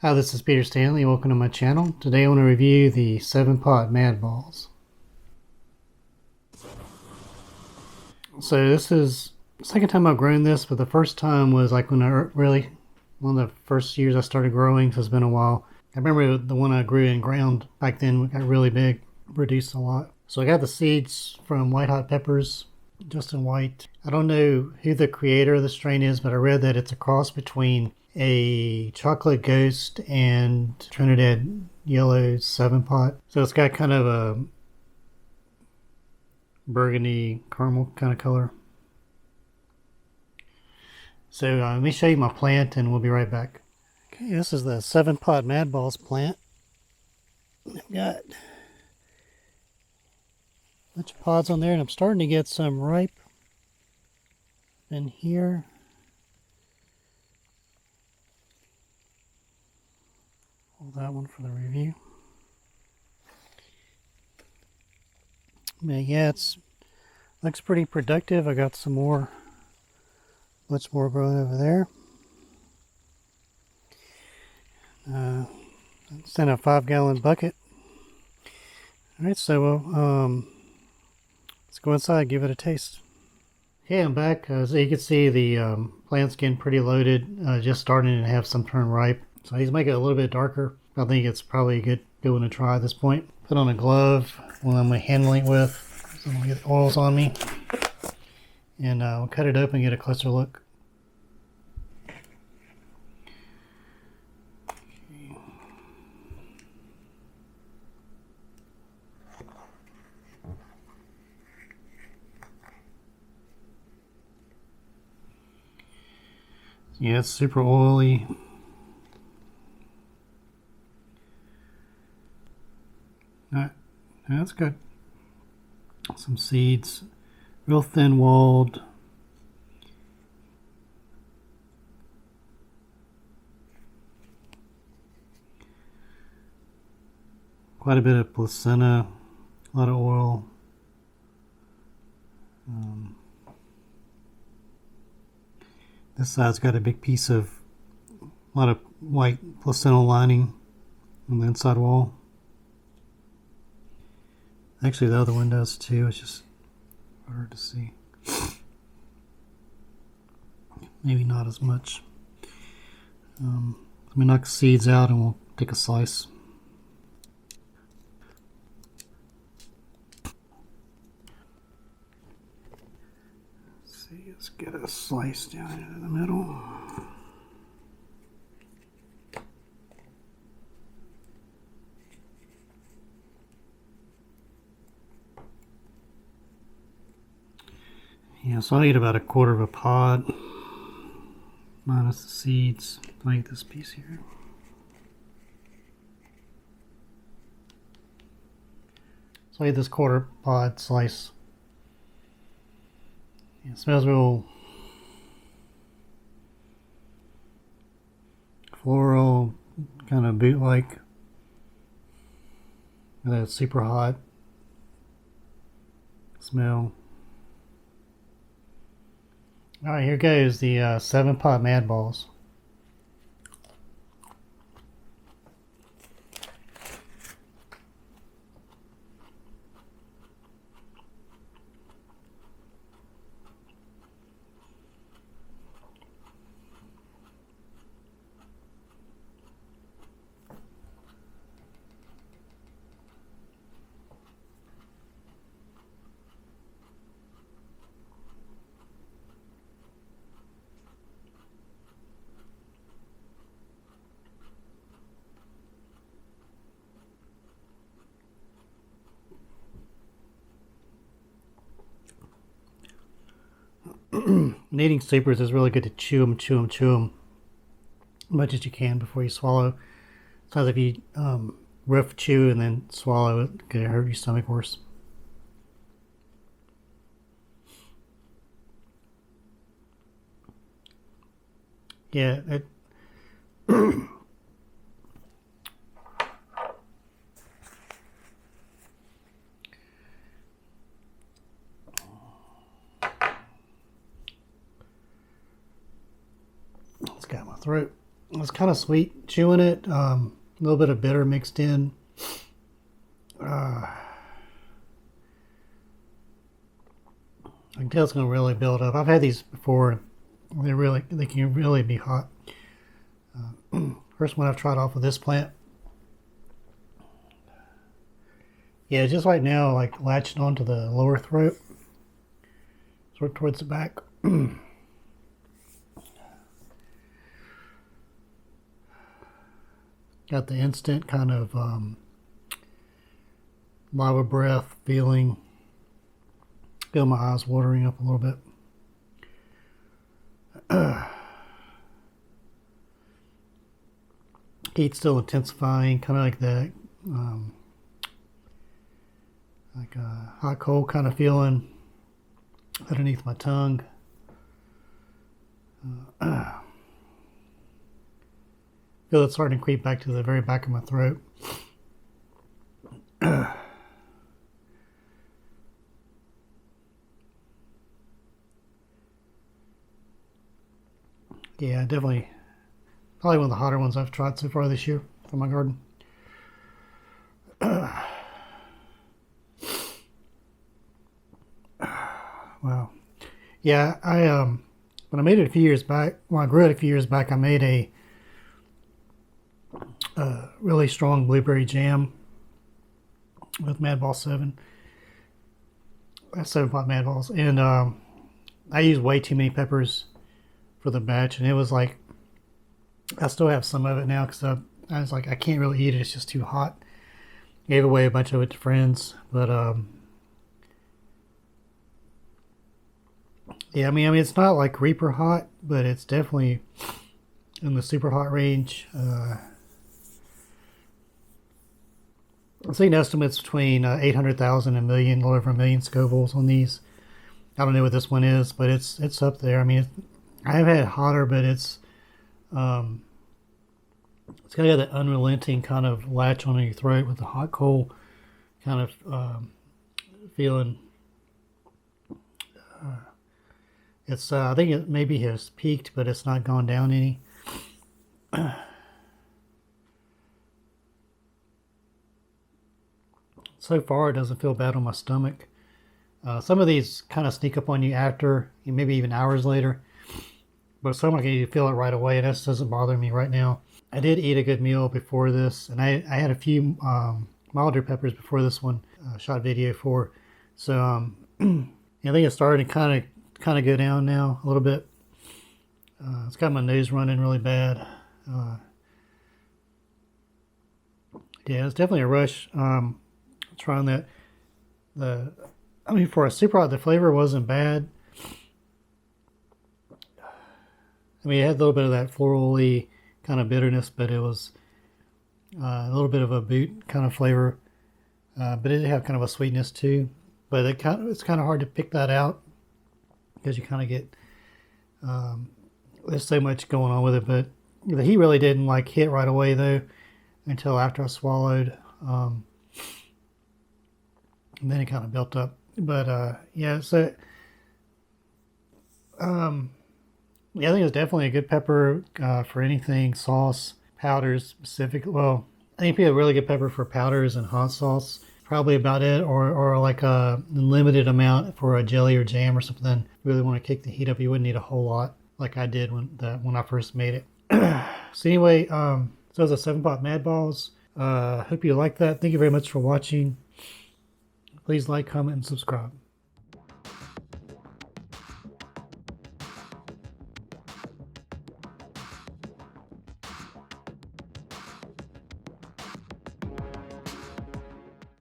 Hi, this is Peter Stanley. Welcome to my channel. Today I want to review the 7-pot Madballz. So this is the second time I've grown this, but the first time was like when one of the first years I started growing, so it's been a while. I remember the one I grew in ground back then got really big, produced a lot. So I got the seeds from White Hot Peppers, Justin White. I don't know who the creator of the strain is, but I read that it's a cross between a Chocolate Ghost and Trinidad Yellow 7-pot. So it's got kind of a burgundy caramel kind of color. So let me show you my plant and we'll be right back. Okay, this is the 7-pot Madballz plant. I've got a bunch of pods on there and I'm starting to get some ripe in here. Hold that one for the review. But yeah, looks pretty productive. I got some more, much more growing over there. It's in a 5-gallon bucket. Alright, so let's go inside and give it a taste. Okay, I'm back. So you can see the plant's getting pretty loaded, just starting to have some turn ripe. So he's making it a little bit darker. I think it's probably a good one to try at this point. Put on a glove when I'm handling it with. So I'm going to get the oils on me. And we'll cut it open and get a closer look. Yeah, it's super oily. That's good. Some seeds, real thin walled. Quite a bit of placenta, a lot of oil. This side's got a big piece of a lot of white placental lining on the inside wall. Actually, the other one does too. It's just hard to see. Maybe not as much. Let me knock the seeds out and we'll take a slice. Let's see, let's get a slice down into the middle. Yeah, so I need about 1/4 of a pod, minus the seeds, like this piece here. So I need this 1/4 pod slice. Yeah, it smells real floral, kind of boot-like. That super hot smell. Alright, here goes the 7-pot Madballz. Eating sleepers is really good to chew them as much as you can before you swallow. Sometimes if you rough chew and then swallow, it can hurt your stomach worse. Yeah, it's got my throat. It's kind of sweet chewing it. A little bit of bitter mixed in. I can tell it's going to really build up. I've had these before. They can really be hot. First one I've tried off of this plant. Yeah, just right now, like latching onto the lower throat, sort of towards the back. Got the instant kind of lava breath feeling. Feel my eyes watering up a little bit. Heat still intensifying, kind of like that, like a hot cold kind of feeling underneath my tongue. Feel it starting to creep back to the very back of my throat. Yeah, definitely. Probably one of the hotter ones I've tried so far this year from my garden. Wow. Yeah, when I made it a few years back, when I grew it a few years back, I made a really strong blueberry jam with Madballz 7. That's 7-pot Madballz. And I used way too many peppers for the batch, and it was like, I still have some of it now because I was like, I can't really eat it, it's just too hot. Gave away a bunch of it to friends, but yeah, I mean it's not like Reaper hot, but it's definitely in the super hot range. I've seen estimates between 800,000 and a million, a little over a million Scovilles on these. I don't know what this one is, but it's up there. I mean, I have had hotter, but it's kind of got that unrelenting kind of latch on your throat with the hot cold kind of feeling. It's I think it maybe has peaked, but it's not gone down any. So far, it doesn't feel bad on my stomach. Some of these kind of sneak up on you after, maybe even hours later. But some of you feel it right away, and this doesn't bother me right now. I did eat a good meal before this, and I had a few milder peppers before this one. Shot video for. So I think it's starting to kind of go down now a little bit. It's got my nose running really bad. Yeah, it's definitely a rush. Trying that. I mean, for a super hot, the flavor wasn't bad. I mean, it had a little bit of that florally kind of bitterness, but it was a little bit of a boot kind of flavor. But it did have kind of a sweetness too. But it's kind of hard to pick that out because you kind of get there's so much going on with it. But the heat really didn't like hit right away though until after I swallowed. And then it kind of built up. But yeah, so yeah, I think it's definitely a good pepper for anything, sauce, powders specifically. Well, I think it'd be a really good pepper for powders and hot sauce. Probably about it, or like a limited amount for a jelly or jam or something. Really want to kick the heat up, you wouldn't need a whole lot like I did when I first made it. So anyway, so it's a 7-pot Madballz. Hope you like that. Thank you very much for watching. Please like, comment, and subscribe.